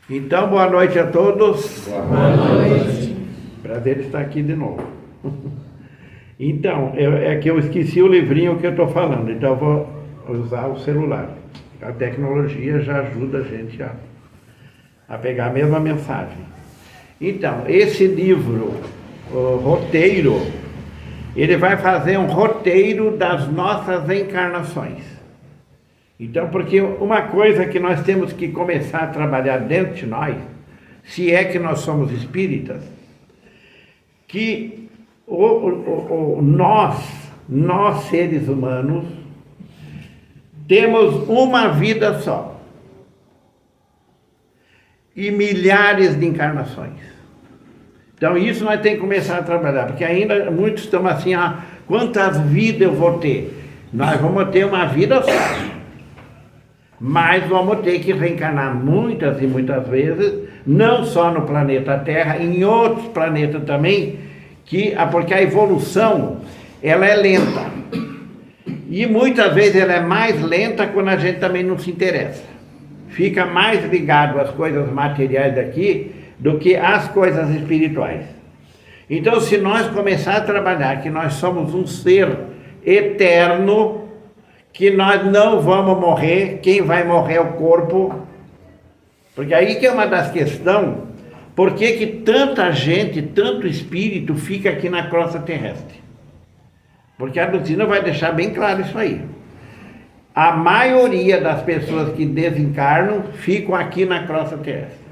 Então, boa noite a todos. Boa noite. Prazer estar aqui de novo. Então, é que eu esqueci o livrinho que eu estou falando, então eu vou usar o celular. A tecnologia já ajuda a gente a pegar a mesma mensagem. Então, esse livro, o roteiro, ele vai fazer um roteiro das nossas encarnações. Então, porque uma coisa que nós temos que começar a trabalhar dentro de nós, se é que nós somos espíritas, que nós seres humanos, temos uma vida só e milhares de encarnações. Então isso nós temos que começar a trabalhar, porque ainda muitos estão assim, quantas vidas eu vou ter? Nós vamos ter uma vida só. Mas vamos ter que reencarnar muitas e muitas vezes, não só no planeta Terra, em outros planetas também, porque a evolução, ela é lenta. E muitas vezes ela é mais lenta quando a gente também não se interessa. Fica mais ligado às coisas materiais daqui do que às coisas espirituais. Então, se nós começar a trabalhar que nós somos um ser eterno, que nós não vamos morrer, quem vai morrer é o corpo. Porque aí que é uma das questões, por que tanta gente, tanto espírito fica aqui na crosta terrestre? Porque a doutrina vai deixar bem claro isso aí. A maioria das pessoas que desencarnam ficam aqui na crosta terrestre.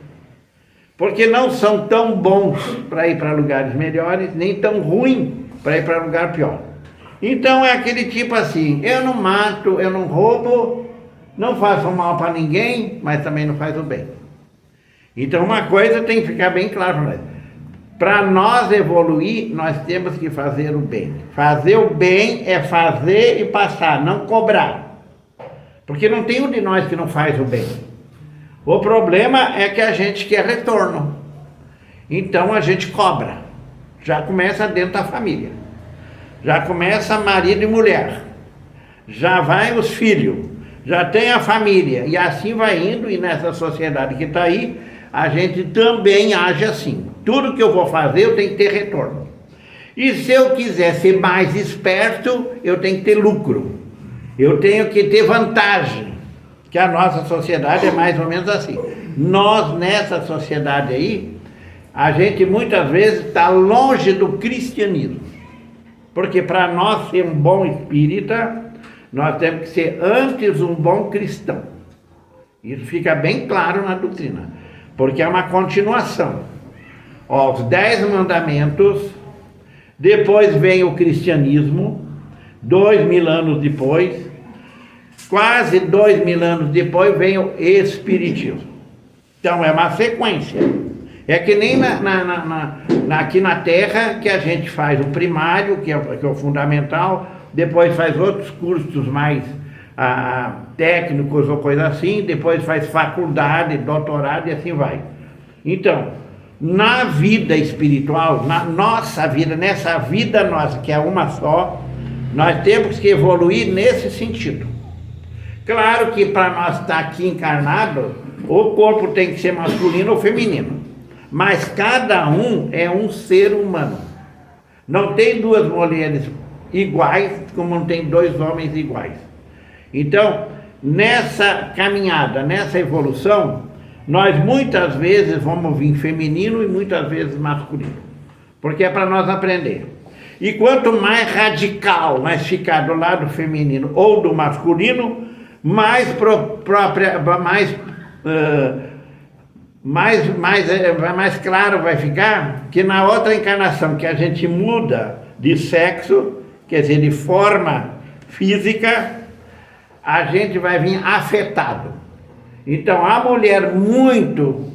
Porque não são tão bons para ir para lugares melhores, nem tão ruins para ir para lugar pior. Então é aquele tipo assim, eu não mato, eu não roubo, não faço mal para ninguém, mas também não faz o bem. Então uma coisa tem que ficar bem claro, né? Para nós evoluir, nós temos que fazer o bem. Fazer o bem é fazer e passar, não cobrar. Porque não tem um de nós que não faz o bem. O problema é que a gente quer retorno. Então a gente cobra. Já começa dentro da família. Já começa marido e mulher, já vai os filhos, já tem a família, e assim vai indo, e nessa sociedade que está aí, a gente também age assim. Tudo que eu vou fazer, eu tenho que ter retorno. E se eu quiser ser mais esperto, eu tenho que ter lucro, eu tenho que ter vantagem, que a nossa sociedade é mais ou menos assim. Nós, nessa sociedade aí, a gente muitas vezes está longe do cristianismo. Porque para nós ser um bom espírita, nós temos que ser antes um bom cristão. Isso fica bem claro na doutrina. Porque é uma continuação. Os 10 mandamentos, depois vem o cristianismo, 2000 anos depois, quase 2000 anos depois vem o espiritismo. Então é uma sequência. É que nem aqui na Terra, que a gente faz o primário, que é o fundamental, depois faz outros cursos mais técnicos ou coisa assim, depois faz faculdade, doutorado e assim vai. Então, na vida espiritual, na nossa vida, nessa vida nossa, que é uma só, nós temos que evoluir nesse sentido. Claro que para nós estar aqui encarnado, o corpo tem que ser masculino ou feminino. Mas cada um é um ser humano. Não tem duas mulheres iguais, como não tem dois homens iguais. Então, nessa caminhada, nessa evolução, nós muitas vezes vamos vir feminino e muitas vezes masculino. Porque é para nós aprender. E quanto mais radical nós ficar do lado feminino ou do masculino, mais claro vai ficar que na outra encarnação que a gente muda de sexo, quer dizer, de forma física, a gente vai vir afetado. Então a mulher muito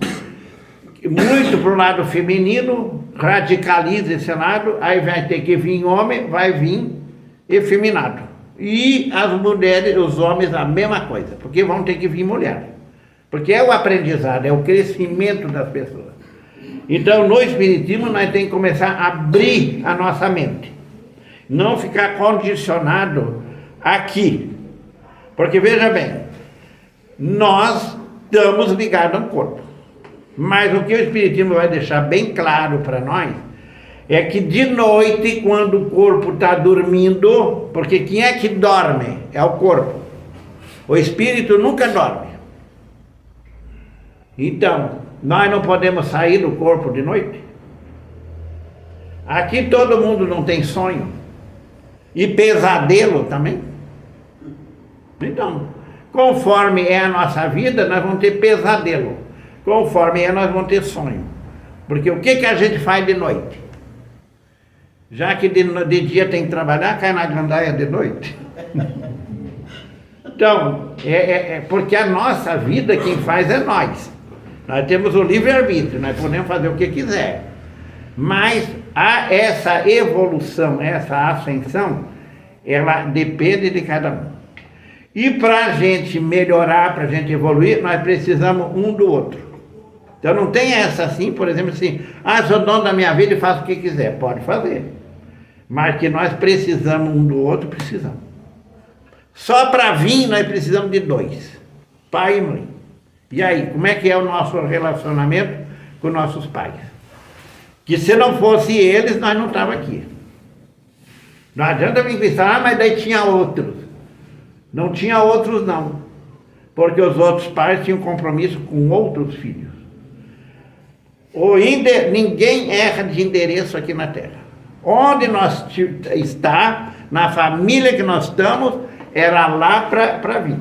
para o lado feminino, radicaliza esse lado, aí vai ter que vir homem, vai vir efeminado. E as mulheres, os homens, a mesma coisa, porque vão ter que vir mulher. Porque é o aprendizado, é o crescimento das pessoas. Então, no Espiritismo, nós temos que começar a abrir a nossa mente. Não ficar condicionado aqui. Porque, veja bem, nós estamos ligados ao corpo. Mas o que o Espiritismo vai deixar bem claro para nós é que de noite, quando o corpo está dormindo, porque quem é que dorme? É o corpo. O espírito nunca dorme. Então, nós não podemos sair do corpo de noite. Aqui todo mundo não tem sonho. E pesadelo também. Então, conforme é a nossa vida, nós vamos ter pesadelo. Conforme é, nós vamos ter sonho. Porque o que a gente faz de noite? Já que de dia tem que trabalhar, cai na gandaia de noite. Então, porque a nossa vida, quem faz é nós. Nós temos o livre-arbítrio, nós podemos fazer o que quiser. Mas essa evolução, essa ascensão, ela depende de cada um. E para a gente melhorar, para a gente evoluir, nós precisamos um do outro. Então não tem essa assim, por exemplo, assim, sou dono da minha vida e faço o que quiser. Pode fazer. Mas que nós precisamos um do outro, precisamos. Só para vir nós precisamos de dois, pai e mãe. E aí, como é que é o nosso relacionamento com nossos pais? Que se não fosse eles, nós não estávamos aqui. Não adianta vir pensar, mas daí tinha outros. Não tinha outros não, porque os outros pais tinham compromisso com outros filhos. Ninguém erra de endereço aqui na Terra. Onde nós está, na família que nós estamos, era lá para vir.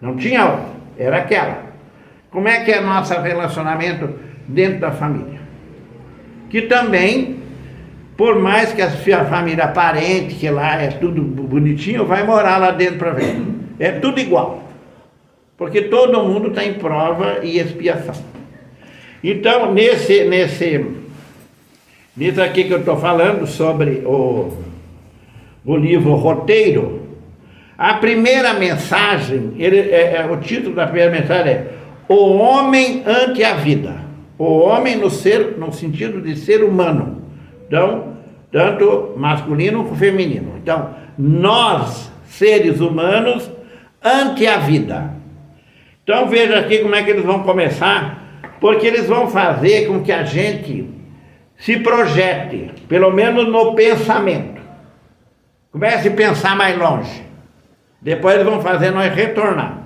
Não tinha outra, era aquela. Como é que é nosso relacionamento dentro da família? Que também, por mais que a família parente, que lá é tudo bonitinho, vai morar lá dentro para ver. É tudo igual. Porque todo mundo está em prova e expiação. Então, nisso aqui que eu estou falando sobre o livro Roteiro, a primeira mensagem, o título da primeira mensagem é O Homem ante a Vida. O homem no sentido de ser humano. Então, tanto masculino como feminino. Então, nós, seres humanos, ante a vida. Então, veja aqui como é que eles vão começar, porque eles vão fazer com que a gente se projete, pelo menos no pensamento. Comece a pensar mais longe. Depois eles vão fazer nós retornar.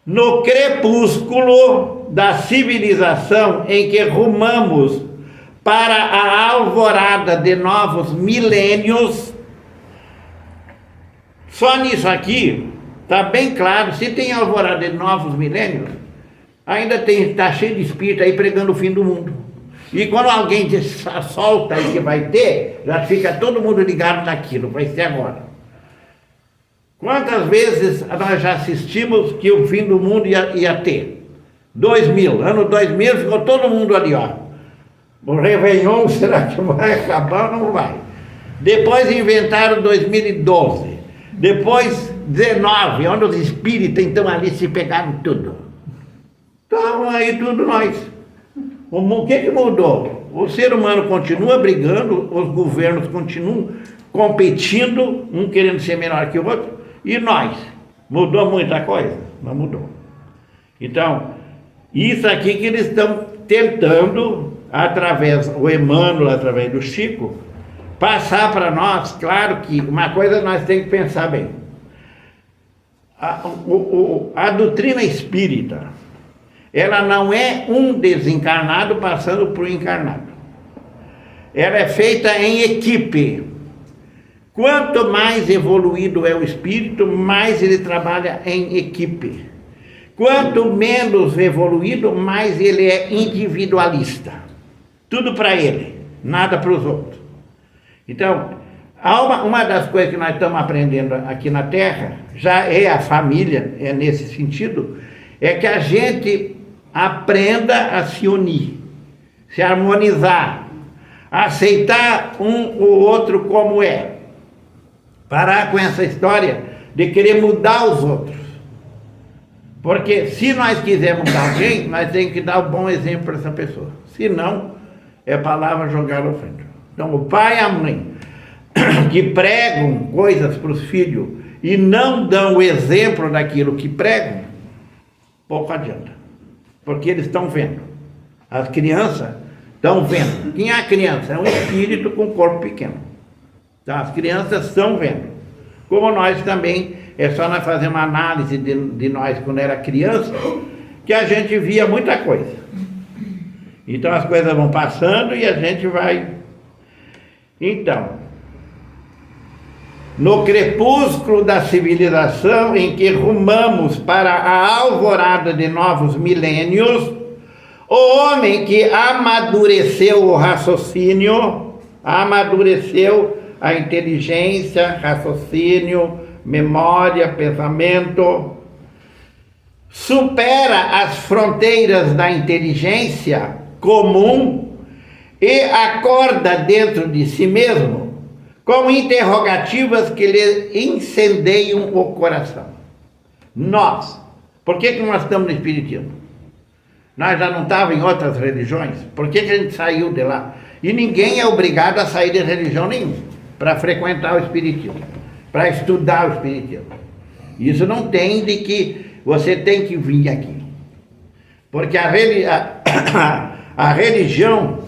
No crepúsculo da civilização em que rumamos para a alvorada de novos milênios, só nisso aqui está bem claro, se tem alvorada de novos milênios, ainda está cheio de espírito aí pregando o fim do mundo. E quando alguém solta aí que vai ter, já fica todo mundo ligado naquilo, vai ser agora. Quantas vezes nós já assistimos que o fim do mundo ia ter? 2000, ano 2000 ficou todo mundo ali, ó. O Réveillon, será que vai acabar ou não vai? Depois inventaram 2012. Depois 19, onde os espíritos então ali se pegaram tudo. Estavam aí tudo nós. O que mudou? O ser humano continua brigando, os governos continuam competindo, um querendo ser menor que o outro, e nós? Mudou muita coisa? Não mudou. Então, isso aqui que eles estão tentando, o Emmanuel, através do Chico, passar para nós. Claro que uma coisa nós temos que pensar bem. A doutrina espírita, ela não é um desencarnado passando por um encarnado. Ela é feita em equipe. Quanto mais evoluído é o espírito, mais ele trabalha em equipe. Quanto menos evoluído, mais ele é individualista. Tudo para ele, nada para os outros. Então, uma das coisas que nós estamos aprendendo aqui na Terra, já é a família, é nesse sentido, é que a gente aprenda a se unir, se harmonizar, aceitar um ou outro como é. Parar com essa história de querer mudar os outros. Porque se nós quisermos mudar alguém, nós temos que dar um bom exemplo para essa pessoa. Se não, é palavra jogada ao vento. Então o pai e a mãe que pregam coisas para os filhos e não dão o exemplo daquilo que pregam, pouco adianta. porque eles estão vendo. As crianças estão vendo. Quem é a criança? É um espírito com corpo pequeno. Então, as crianças estão vendo. Como nós também, é só nós fazer uma análise de nós quando era criança, que a gente via muita coisa. Então as coisas vão passando e a gente vai... Então, no crepúsculo da civilização em que rumamos para a alvorada de novos milênios, o homem que amadureceu o raciocínio, amadureceu a inteligência, raciocínio, memória, pensamento, supera as fronteiras da inteligência comum e acorda dentro de si mesmo com interrogativas que lhe incendeiam o coração. Nós, por que nós estamos no Espiritismo? Nós já não estávamos em outras religiões? Por que a gente saiu de lá? E ninguém é obrigado a sair de religião nenhuma para frequentar o Espiritismo, para estudar o Espiritismo. Isso não tem de que você tem que vir aqui. Porque a religião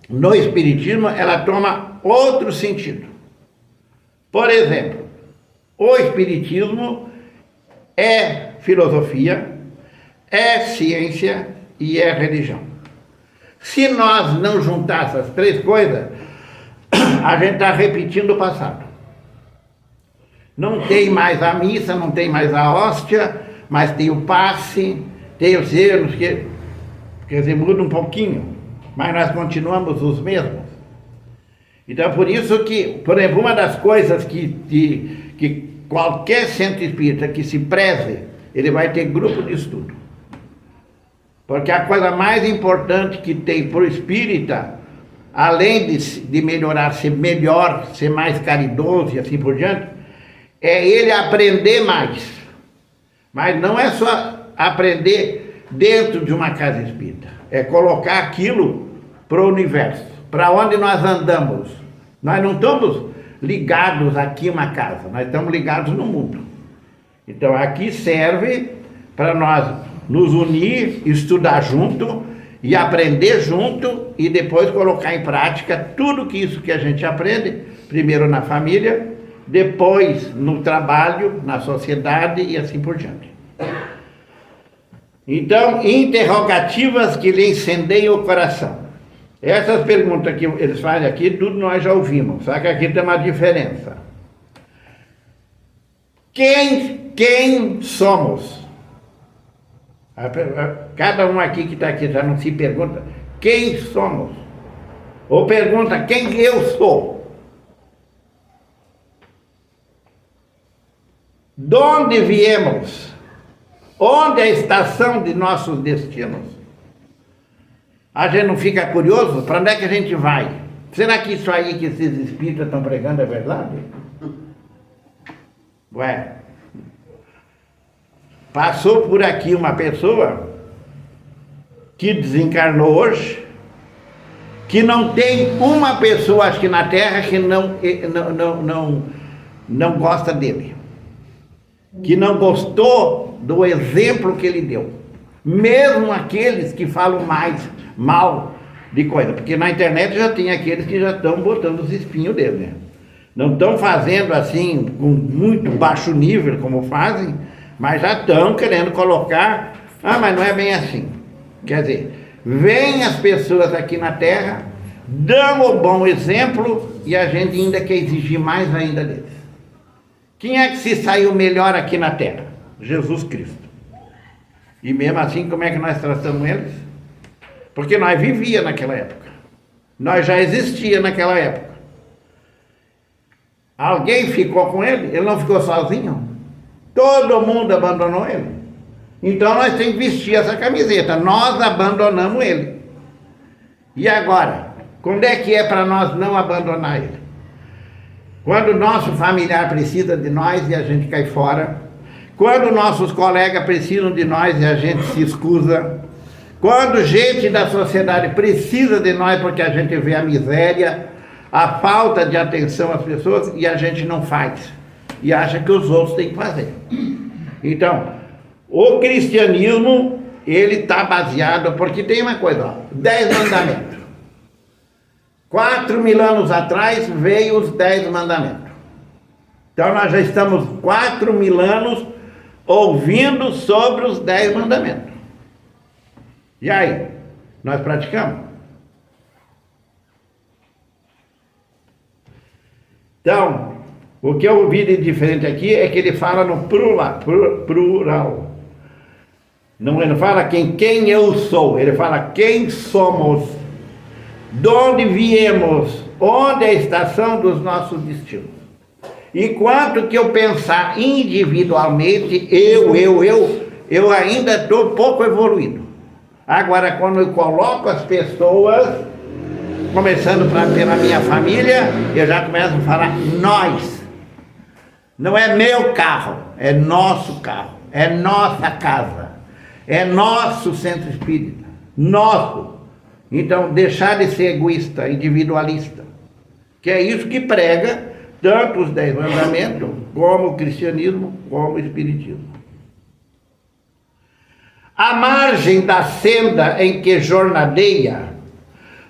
no Espiritismo, ela toma outro sentido. Por exemplo, o Espiritismo é filosofia, é ciência e é religião. Se nós não juntar essas três coisas, a gente está repetindo o passado. Não tem mais a missa, não tem mais a hóstia, mas tem o passe, tem os erros, quer dizer, muda um pouquinho, mas nós continuamos os mesmos. Então, por isso que, por exemplo, uma das coisas que qualquer centro espírita que se preze, ele vai ter grupo de estudo. Porque a coisa mais importante que tem para o espírita, além de melhorar, ser melhor, ser mais caridoso e assim por diante, é ele aprender mais. Mas não é só aprender dentro de uma casa espírita. É colocar aquilo para o universo. Para onde nós andamos. Nós não estamos ligados aqui em uma casa. Nós estamos ligados no mundo. Então aqui serve para nós nos unir, estudar junto e aprender junto e depois colocar em prática tudo isso que a gente aprende, primeiro na família, depois no trabalho, na sociedade e assim por diante. Então, interrogativas que lhe incendeiam o coração. Essas perguntas que eles fazem aqui, tudo nós já ouvimos, só que aqui tem uma diferença. Quem somos? Cada um aqui que está aqui já não se pergunta quem somos. Ou pergunta quem eu sou. De onde viemos? Onde é a estação de nossos destinos? A gente não fica curioso? Para onde é que a gente vai? Será que isso aí que esses espíritas estão pregando é verdade? Ué, passou por aqui uma pessoa que desencarnou hoje, que não tem uma pessoa, acho que na Terra, que não gosta dele. Que não gostou do exemplo que ele deu. Mesmo aqueles que falam mal de coisa. Porque na internet já tem aqueles que já estão botando os espinhos dele, né? Não estão fazendo assim, com muito baixo nível, como fazem, mas já estão querendo colocar, mas não é bem assim. Quer dizer, vêm as pessoas aqui na Terra, dão o bom exemplo e a gente ainda quer exigir mais ainda deles. Quem é que se saiu melhor aqui na Terra? Jesus Cristo. E mesmo assim, como é que nós tratamos eles? Porque nós vivíamos naquela época. Nós já existíamos naquela época. Alguém ficou com ele? Ele não ficou sozinho? Todo mundo abandonou ele. Então nós temos que vestir essa camiseta. Nós abandonamos ele. E agora? Quando é que é para nós não abandonar ele? Quando o nosso familiar precisa de nós e a gente cai fora. Quando nossos colegas precisam de nós e a gente se escusa. Quando gente da sociedade precisa de nós porque a gente vê a miséria, a falta de atenção às pessoas e a gente não faz. E acha que os outros têm que fazer. Então, o cristianismo, ele está baseado, porque tem uma coisa, ó, 10 mandamentos. 4.000 anos atrás veio os 10 mandamentos. Então nós já estamos 4.000 anos ouvindo sobre os 10 mandamentos. E aí, nós praticamos? Então, o que eu ouvi de diferente aqui é que ele fala no plural. Não, ele não fala quem eu sou, ele fala quem somos, de onde viemos, onde é a estação dos nossos destinos. Enquanto que eu pensar individualmente, eu ainda estou pouco evoluído. Agora, quando eu coloco as pessoas, começando pela minha família, eu já começo a falar nós. Não é meu carro, é nosso carro, é nossa casa, é nosso centro espírita, nosso. Então, deixar de ser egoísta, individualista, que é isso que prega tanto os 10 mandamentos, como o cristianismo, como o espiritismo. À margem da senda em que jornadeia,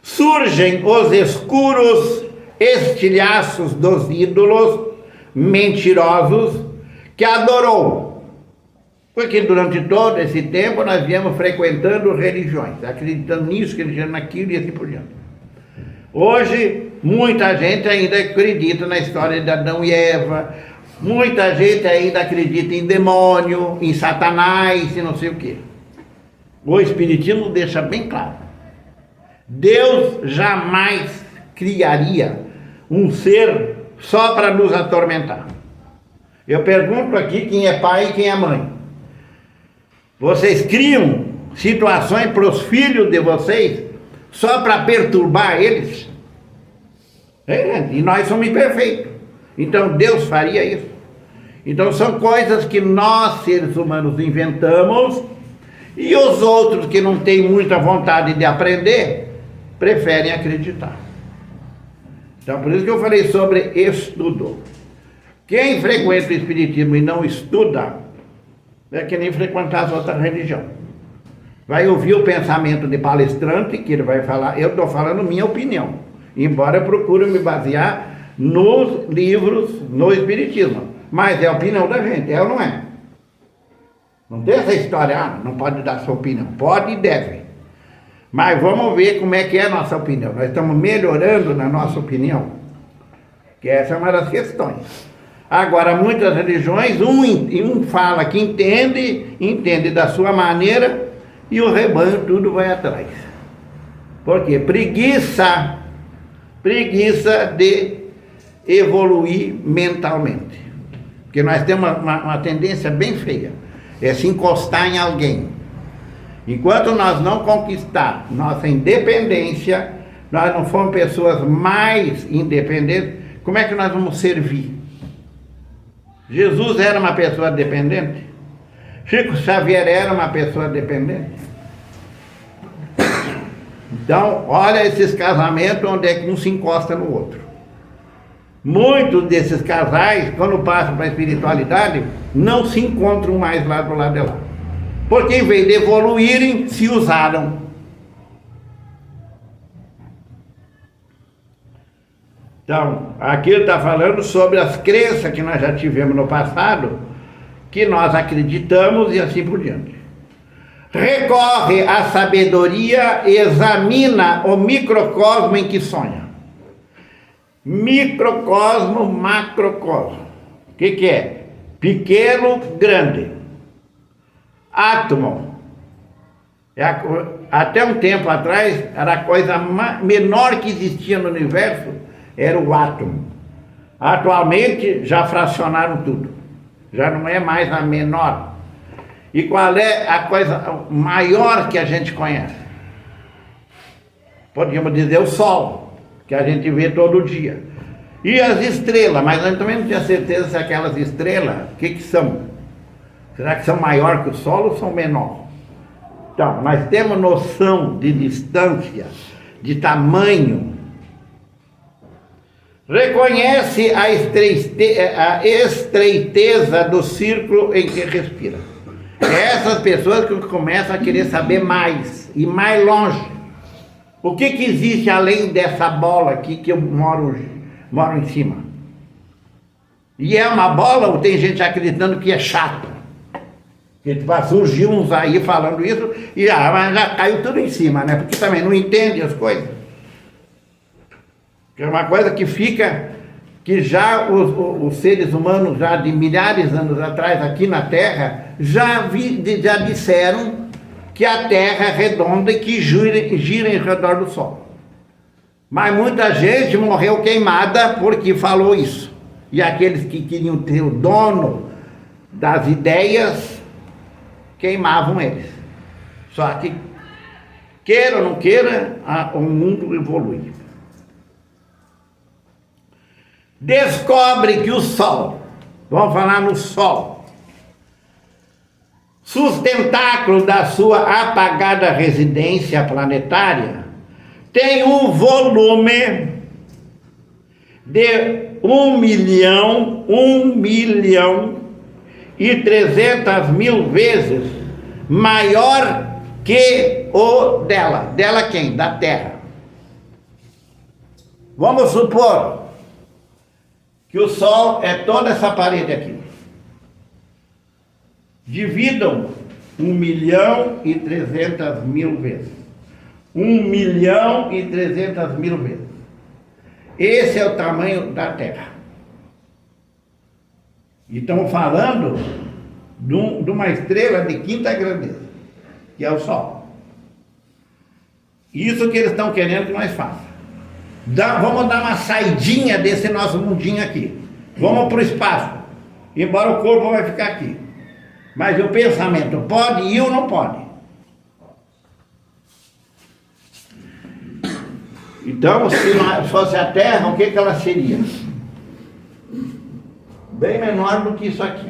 surgem os escuros estilhaços dos ídolos mentirosos que adorou. Porque durante todo esse tempo nós viemos frequentando religiões, acreditando nisso, acreditando naquilo e assim por diante. Hoje, muita gente ainda acredita na história de Adão e Eva, muita gente ainda acredita em demônio, em Satanás e não sei o quê. O Espiritismo deixa bem claro. Deus jamais criaria um ser só para nos atormentar. Eu pergunto aqui quem é pai e quem é mãe. Vocês criam situações para os filhos de vocês só para perturbar eles? E nós somos imperfeitos. Então Deus faria isso. Então são coisas que nós, seres humanos, inventamos, e os outros que não têm muita vontade de aprender, preferem acreditar. Então por isso que eu falei sobre estudo. Quem frequenta o Espiritismo e não estuda, é que nem frequentar as outras religiões. Vai ouvir o pensamento de palestrante, que ele vai falar, eu estou falando minha opinião, embora eu procure me basear nos livros, no Espiritismo. Mas é a opinião da gente, é ou não é? Não tem essa história, não pode dar sua opinião. Pode e deve. Mas vamos ver como é que é a nossa opinião. Nós estamos melhorando na nossa opinião. Que essa é uma das questões. Agora, muitas religiões, um fala que entende da sua maneira, e o rebanho tudo vai atrás. Por quê? Preguiça de evoluir mentalmente. Porque nós temos uma tendência bem feia, é se encostar em alguém. Enquanto nós não conquistar nossa independência, nós não formos pessoas mais independentes, como é que nós vamos servir? Jesus era uma pessoa dependente? Chico Xavier era uma pessoa dependente? Então, olha esses casamentos onde é que um se encosta no outro. Muitos desses casais, quando passam para a espiritualidade, não se encontram mais lá do lado de lá. Porque em vez de evoluírem, se usaram. Então, aqui ele está falando sobre as crenças que nós já tivemos no passado, que nós acreditamos e assim por diante. Recorre à sabedoria e examina o microcosmo em que sonha. Microcosmo, macrocosmo. O que é? Pequeno, grande. Átomo. Até um tempo atrás, era a coisa menor que existia no universo, era o átomo. Atualmente, já fracionaram tudo. Já não é mais a menor. E qual é a coisa maior que a gente conhece? Podíamos dizer o Sol, que a gente vê todo dia. E as estrelas, mas a gente também não tinha certeza se aquelas estrelas, o que são? Será que são maior que o Sol ou são menor? Então, nós temos noção de distância, de tamanho. Reconhece a estreiteza do círculo em que respira. Essas pessoas que começam a querer saber mais e mais longe. O que existe além dessa bola aqui que eu moro em cima? E é uma bola ou tem gente acreditando que é chato? Que surgiu uns aí falando isso e já caiu tudo em cima, né? Porque também não entende as coisas. É uma coisa que fica, que já os seres humanos, já de milhares de anos atrás, aqui na Terra, já disseram que a Terra é redonda e que gira em redor do Sol. Mas muita gente morreu queimada porque falou isso. E aqueles que queriam ter o dono das ideias, queimavam eles. Só que, queira ou não queira, o mundo evolui. Descobre que o Sol, vamos falar no Sol, sustentáculo da sua apagada residência planetária, tem um volume de 1.300.000 vezes maior que o dela. Dela quem? Da Terra. Vamos supor que o Sol é toda essa parede aqui. Dividam 1.300.000 vezes. 1.300.000 vezes. Esse é o tamanho da Terra. E estamos falando de uma estrela de quinta grandeza, que é o Sol. Isso que eles estão querendo que nós façamos. Vamos dar uma saidinha desse nosso mundinho aqui. Vamos para o espaço. Embora o corpo vai ficar aqui. Mas o pensamento pode ir ou não pode? Então, se fosse a Terra, o que ela seria? Bem menor do que isso aqui.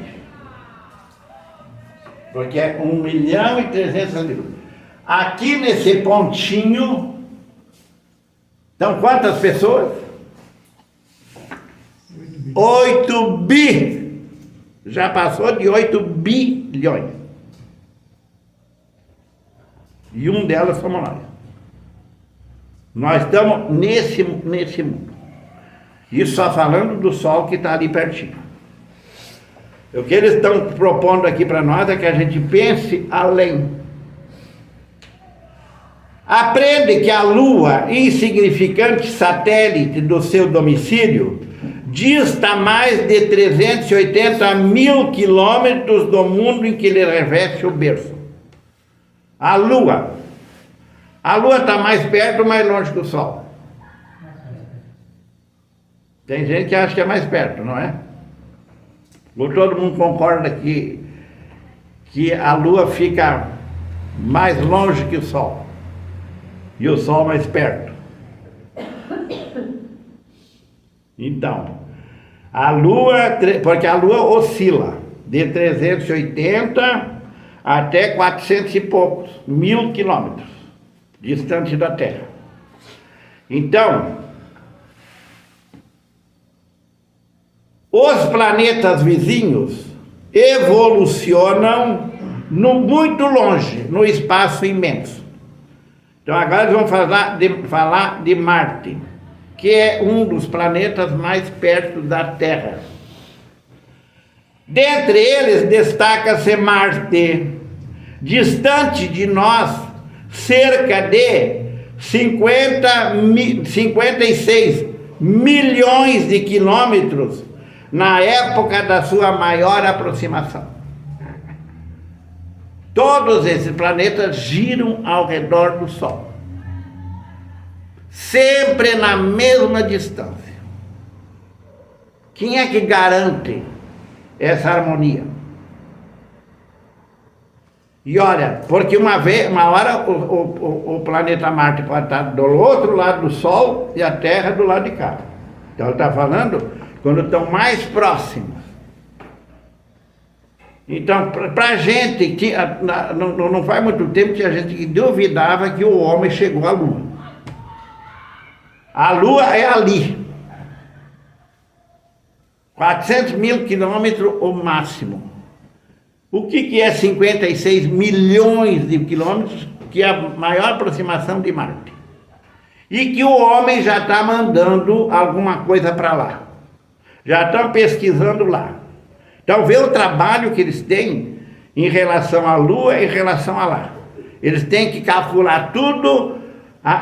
Porque é 1.300.000. Aqui nesse pontinho, então quantas pessoas? 8 bi. Já passou de 8 bilhões. E um delas somos nós. Nós estamos nesse mundo. Isso só falando do Sol que está ali pertinho. O que eles estão propondo aqui para nós é que a gente pense além. Aprende que a Lua, insignificante satélite do seu domicílio, dista mais de 380.000 quilômetros do mundo em que ele reveste o berço. A Lua está mais perto ou mais longe do Sol? Tem gente que acha que é mais perto, não é? Ou todo mundo concorda que a Lua fica mais longe que o Sol e o Sol mais perto? Então, a Lua, porque a Lua oscila de 380 até 400 e poucos mil quilômetros distante da Terra. Então, os planetas vizinhos evolucionam muito longe, no espaço imenso. Então agora vamos falar de Marte, que é um dos planetas mais perto da Terra. Dentre eles destaca-se Marte, distante de nós cerca de 56 milhões de quilômetros na época da sua maior aproximação. Todos esses planetas giram ao redor do Sol, sempre na mesma distância. Quem é que garante essa harmonia? E olha, porque uma hora o planeta Marte pode estar do outro lado do Sol e a Terra do lado de cá. Então ele está falando quando estão mais próximos. Então, para a gente, não faz muito tempo que a gente duvidava que o homem chegou à Lua. A Lua é ali. 400.000 quilômetros o máximo. O que é 56 milhões de quilômetros, que é a maior aproximação de Marte? E que o homem já está mandando alguma coisa para lá. Já estão pesquisando lá. Então vê o trabalho que eles têm em relação à Lua e em relação a lá. Eles têm que calcular tudo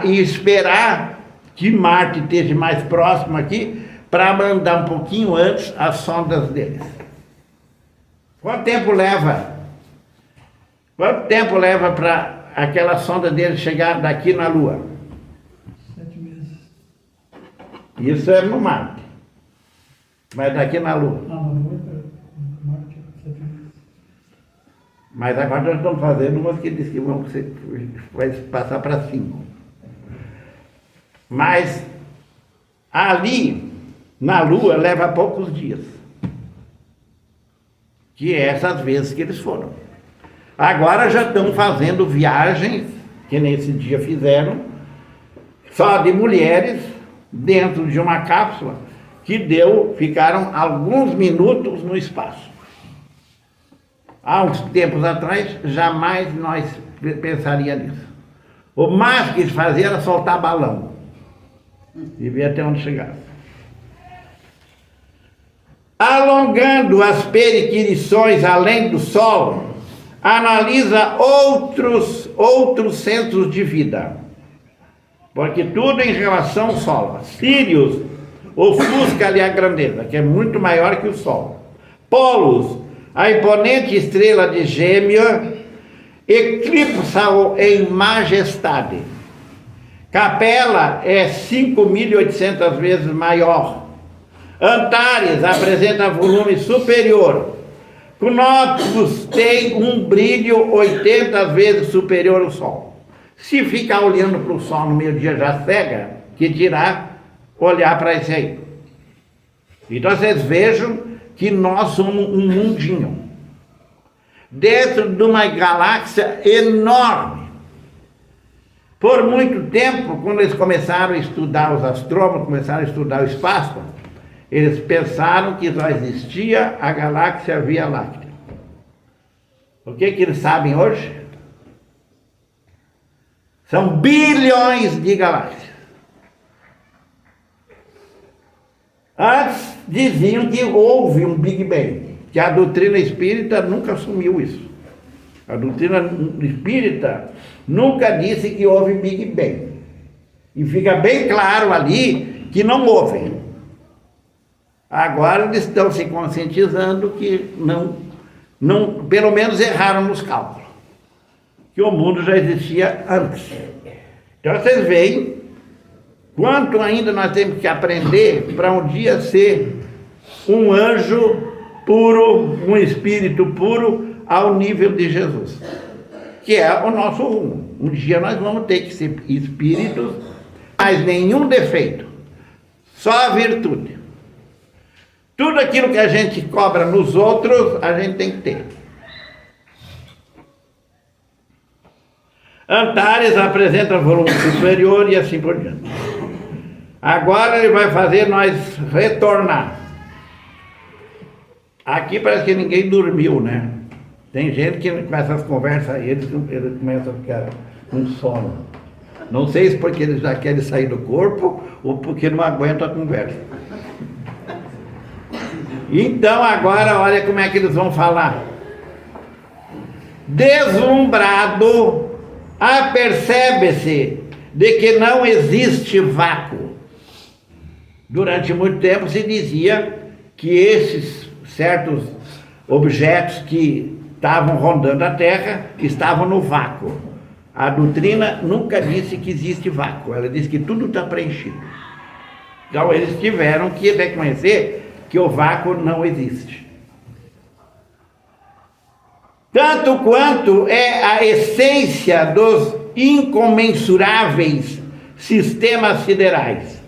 e esperar que Marte esteja mais próximo aqui para mandar um pouquinho antes as sondas deles. Quanto tempo leva? Quanto tempo leva para aquela sonda deles chegar daqui na Lua? 7 meses. Isso é no Marte. Mas daqui na Lua. Ah, na Lua é Marte, 7 meses. Mas agora nós estamos fazendo umas que diz que vai passar para 5. Mas ali, na Lua, leva poucos dias. Que é essas vezes que eles foram. Agora já estão fazendo viagens, que nesse dia fizeram, só de mulheres, dentro de uma cápsula, que ficaram alguns minutos no espaço. Há uns tempos atrás, jamais nós pensaríamos nisso. O máximo que eles faziam era soltar balão. E ver até onde chegasse. Alongando as peregrinações além do Sol, analisa outros centros de vida. Porque tudo em relação ao Sol. Sírios ofusca-lhe a grandeza, que é muito maior que o Sol. Polos, a imponente estrela de Gêmea, eclipsa-o em majestade. Capela é 5.800 vezes maior. Antares apresenta volume superior. Cnopus tem um brilho 80 vezes superior ao Sol. Se ficar olhando para o Sol no meio-dia já cega, que dirá olhar para esse aí. Então vocês vejam que nós somos um mundinho. Dentro de uma galáxia enorme. Por muito tempo, quando eles começaram a estudar os astrônomos, começaram a estudar o espaço, eles pensaram que só existia a galáxia Via Láctea. O que eles sabem hoje? São bilhões de galáxias. Antes diziam que houve um Big Bang, que a doutrina espírita nunca assumiu isso. A doutrina espírita nunca disse que houve Big Bang. E fica bem claro ali que não houve. Agora eles estão se conscientizando que não, pelo menos erraram nos cálculos. Que o mundo já existia antes. Então vocês veem quanto ainda nós temos que aprender para um dia ser um anjo puro, um espírito puro ao nível de Jesus. Que é o nosso rumo. Um dia nós vamos ter que ser espíritos, mas nenhum defeito. Só a virtude. Tudo aquilo que a gente cobra nos outros, a gente tem que ter. Antares apresenta volume superior e assim por diante. Agora ele vai fazer nós retornar. Aqui parece que ninguém dormiu, né? Tem gente que com essas conversas aí, eles começam a ficar com sono. Não sei se porque eles já querem sair do corpo ou porque não aguentam a conversa. Então agora olha como é que eles vão falar. Deslumbrado, apercebe-se de que não existe vácuo. Durante muito tempo se dizia que esses certos objetos que estavam rondando a Terra estavam no vácuo. A doutrina nunca disse que existe vácuo, ela disse que tudo está preenchido. Então eles tiveram que reconhecer que o vácuo não existe. Tanto quanto é a essência dos incomensuráveis sistemas siderais.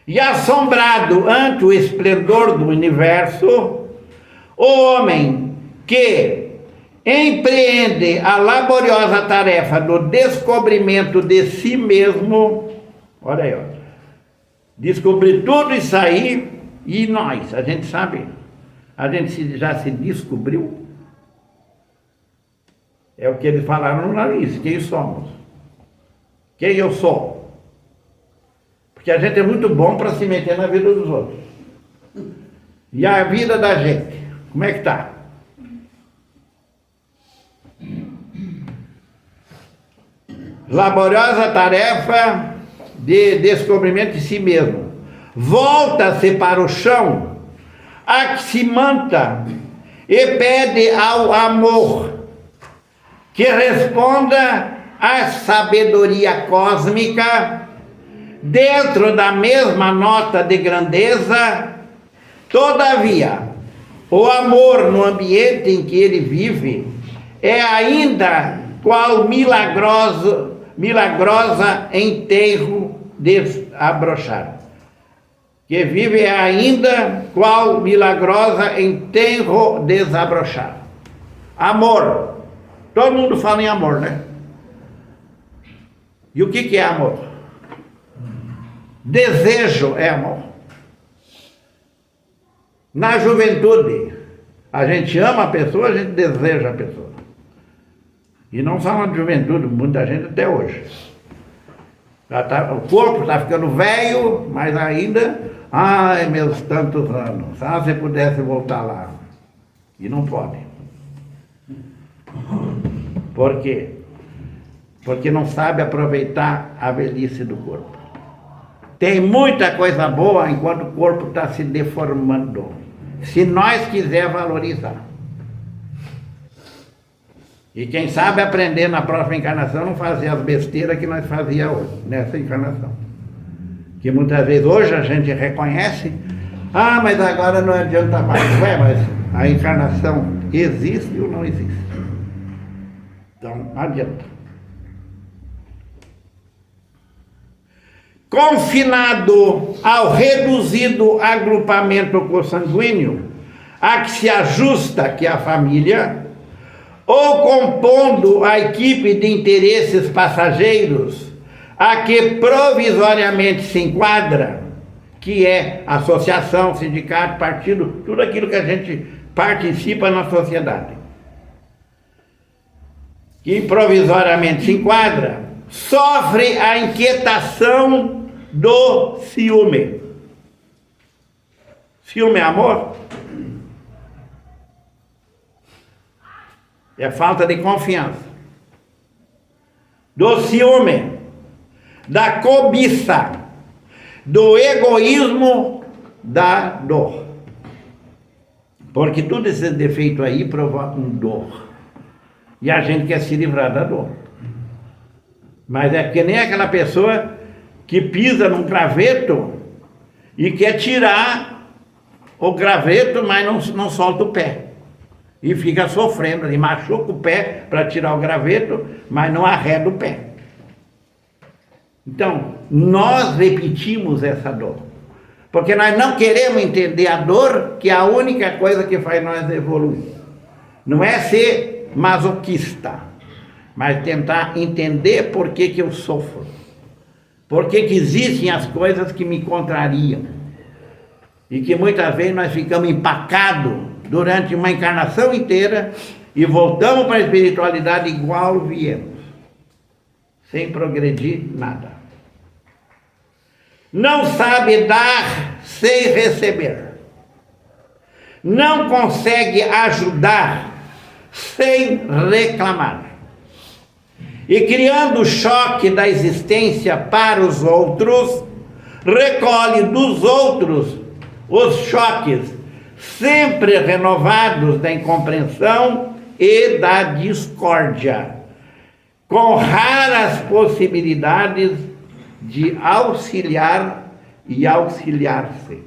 E assombrado ante o esplendor do universo, o homem que empreende a laboriosa tarefa do descobrimento de si mesmo, olha aí, ó, descobrir tudo isso aí, e nós, a gente sabe, a gente já se descobriu, É o que eles falaram no nariz, quem somos. Quem eu sou. Porque a gente é muito bom para se meter na vida dos outros. E a vida da gente, como é que está? Laboriosa tarefa de descobrimento de si mesmo. Volta-se para o chão, a que se manta e pede ao amor que responda à sabedoria cósmica dentro da mesma nota de grandeza. Todavia, o amor no ambiente em que ele vive é ainda qual milagrosa enterro desabrochado. Que vive ainda qual milagrosa enterro desabrochado. Amor. Todo mundo fala em amor, né? E o que é amor? Desejo é amor. Na juventude, a gente ama a pessoa, a gente deseja a pessoa. E não só na juventude, muita gente até hoje. O corpo está ficando velho, mas ainda, ai, meus tantos anos, se pudesse voltar lá. E não pode. Por quê? Porque não sabe aproveitar a velhice do corpo. Tem muita coisa boa enquanto o corpo está se deformando. Se nós quiser valorizar. E quem sabe aprender na próxima encarnação não fazer as besteiras que nós fazíamos hoje, nessa encarnação. Que muitas vezes hoje a gente reconhece, mas agora não adianta mais. Ué, mas a encarnação existe ou não existe? Então, não adianta. Confinado ao reduzido agrupamento consanguíneo, a que se ajusta, que é a família, ou compondo a equipe de interesses passageiros, a que provisoriamente se enquadra, que é associação, sindicato, partido, tudo aquilo que a gente participa na sociedade, que provisoriamente se enquadra, sofre a inquietação do ciúme. Ciúme é amor? É falta de confiança. Do ciúme, da cobiça, do egoísmo, da dor. Porque tudo esse defeito aí provoca dor. E a gente quer se livrar da dor. Mas é que nem aquela pessoa que pisa num graveto e quer tirar o graveto, mas não solta o pé. E fica sofrendo, ele machuca o pé para tirar o graveto, mas não arreda o pé. Então, nós repetimos essa dor. Porque nós não queremos entender a dor, que é a única coisa que faz nós evoluir. Não é ser masoquista, mas tentar entender por que eu sofro. Por que existem as coisas que me contrariam. E que muitas vezes nós ficamos empacados durante uma encarnação inteira e voltamos para a espiritualidade igual viemos, sem progredir nada. Não sabe dar sem receber. Não consegue ajudar sem reclamar. E criando o choque da existência para os outros, recolhe dos outros os choques sempre renovados da incompreensão e da discórdia, com raras possibilidades de auxiliar e auxiliar-se.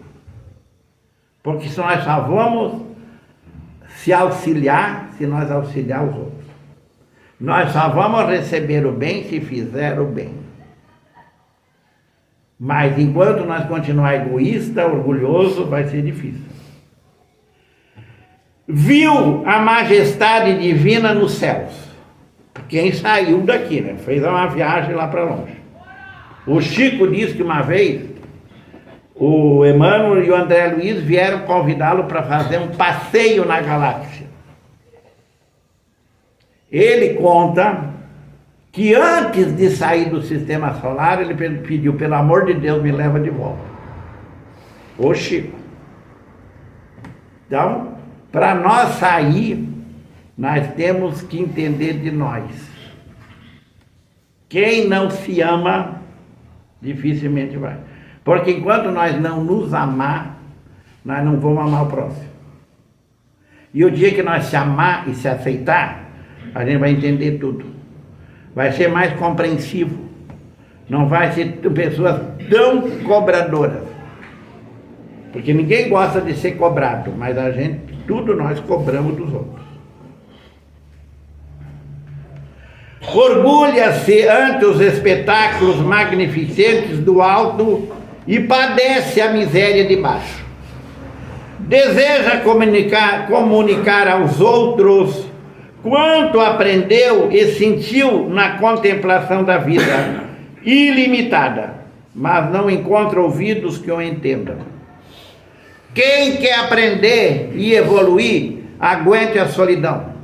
Porque se nós só vamos se auxiliar se nós auxiliar os outros. Nós só vamos receber o bem se fizer o bem. Mas enquanto nós continuar egoísta, orgulhoso, vai ser difícil. Viu a majestade divina nos céus. Quem saiu daqui, né? Fez uma viagem lá para longe. O Chico disse que uma vez o Emmanuel e o André Luiz vieram convidá-lo para fazer um passeio na galáxia. Ele conta que antes de sair do sistema solar, ele pediu, pelo amor de Deus, me leva de volta. Ô Chico. Então, para nós sair, nós temos que entender de nós. Quem não se ama, dificilmente vai. Porque enquanto nós não nos amar, nós não vamos amar o próximo. E o dia que nós se amar e se aceitar, a gente vai entender tudo. Vai ser mais compreensivo. Não vai ser pessoas tão cobradoras. Porque ninguém gosta de ser cobrado, mas a gente, tudo nós cobramos dos outros. Orgulha-se ante os espetáculos magnificentes do alto e padece a miséria de baixo. Deseja comunicar aos outros quanto aprendeu e sentiu na contemplação da vida ilimitada, mas não encontra ouvidos que o entendam. Quem quer aprender e evoluir, aguente a solidão.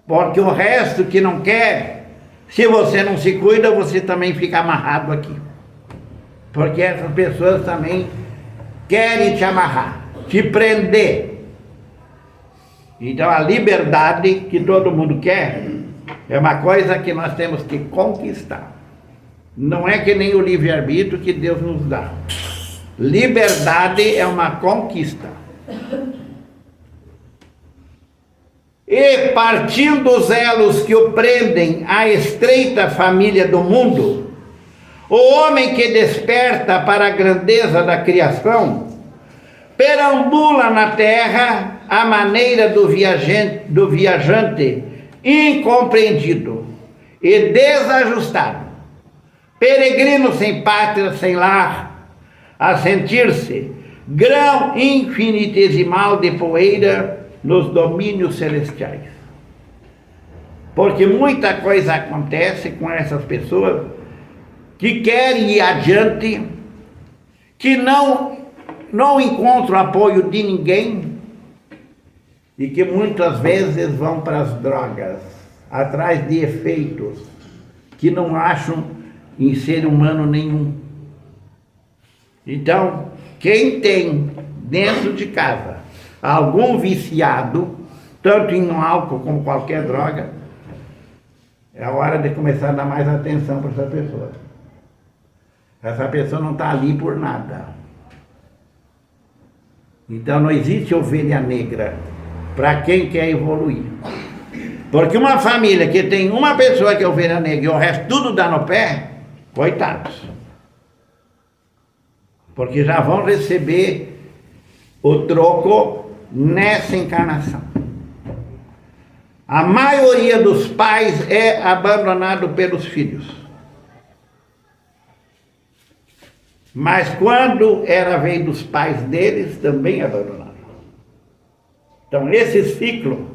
Porque o resto que não quer, se você não se cuida, você também fica amarrado aqui. Porque essas pessoas também querem te amarrar, te prender. Então a liberdade que todo mundo quer é uma coisa que nós temos que conquistar. Não é que nem o livre-arbítrio que Deus nos dá. Liberdade é uma conquista. E partindo os elos que o prendem à estreita família do mundo, o homem que desperta para a grandeza da criação, perambula na terra à maneira do viajante incompreendido e desajustado, peregrino sem pátria, sem lar, a sentir-se grão infinitesimal de poeira nos domínios celestiais. Porque muita coisa acontece com essas pessoas que querem ir adiante, que não encontram apoio de ninguém e que muitas vezes vão para as drogas, atrás de efeitos que não acham em ser humano nenhum. Então, quem tem dentro de casa algum viciado, tanto em álcool como qualquer droga, é a hora de começar a dar mais atenção para essa pessoa. Essa pessoa não está ali por nada. Então não existe ovelha negra para quem quer evoluir. Porque uma família que tem uma pessoa que é ovelha negra e o resto tudo dá no pé, coitados. Porque já vão receber o troco nessa encarnação. A maioria dos pais é abandonado pelos filhos. Mas quando era a vez dos pais deles, também abandonaram. Então esse ciclo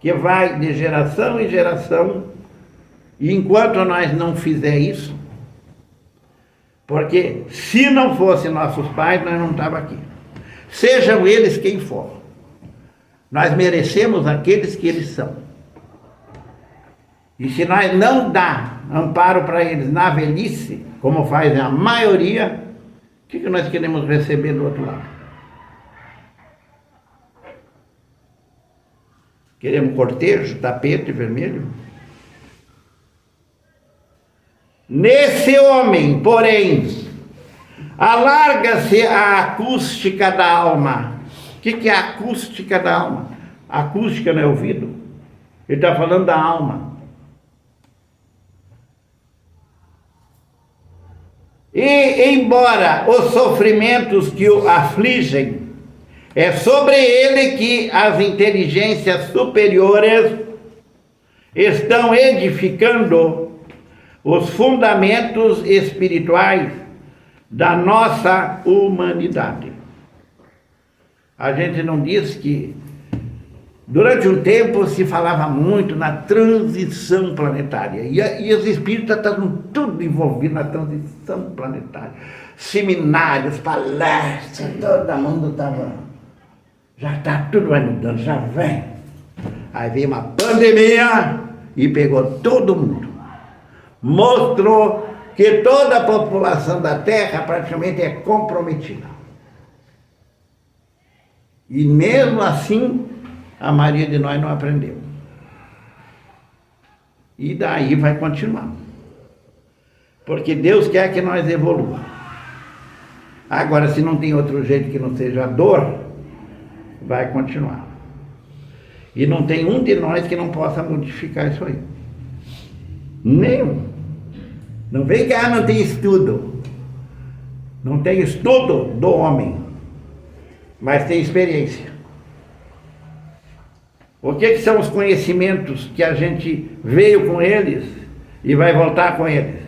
que vai de geração em geração, e enquanto nós não fizer isso, porque se não fossem nossos pais, nós não estávamos aqui. Sejam eles quem for. Nós merecemos aqueles que eles são. E se nós não dar amparo para eles na velhice, como fazem a maioria, o que nós queremos receber do outro lado? Queremos cortejo, tapete vermelho? Nesse homem, porém, alarga-se a acústica da alma. O que é a acústica da alma? A acústica não é ouvido? Ele está falando da alma. E, embora os sofrimentos que o afligem, é sobre ele que as inteligências superiores estão edificando os fundamentos espirituais da nossa humanidade. A gente não diz que durante um tempo se falava muito na transição planetária e os espíritas estavam tudo envolvidos na transição planetária. Seminários, palestras, todo mundo estava... Já está tudo vai mudando, já vem. Aí veio uma pandemia e pegou todo mundo. Mostrou que toda a população da Terra praticamente é comprometida. E mesmo assim, a maioria de nós não aprendeu. E daí vai continuar. Porque Deus quer que nós evoluamos. Agora, se não tem outro jeito que não seja dor, vai continuar. E não tem um de nós que não possa modificar isso aí. Nenhum. Não vem que não tem estudo. Não tem estudo do homem. Mas tem experiência. O que são os conhecimentos que a gente veio com eles e vai voltar com eles?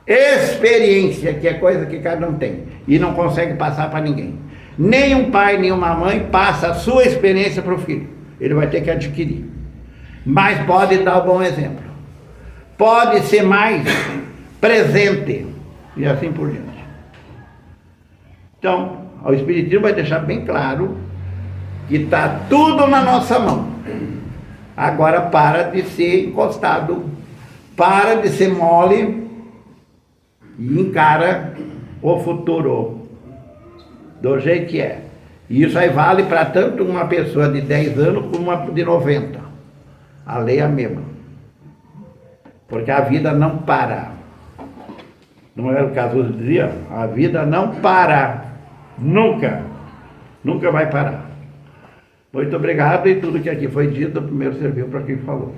Experiência, que é coisa que cada um tem e não consegue passar para ninguém. Nem um pai, nem uma mãe passa a sua experiência para o filho. Ele vai ter que adquirir. Mas pode dar um bom exemplo. Pode ser mais presente e assim por diante. Então, o Espiritismo vai deixar bem claro que está tudo na nossa mão. Agora para de ser encostado, para de ser mole e encara o futuro do jeito que é. E isso aí vale para tanto uma pessoa de 10 anos como uma de 90. A lei é a mesma. Porque a vida não para. Não é o que Jesus dizia? A vida não para. Nunca. Nunca vai parar. Muito obrigado, e tudo que aqui foi dito, primeiro serviu para quem falou.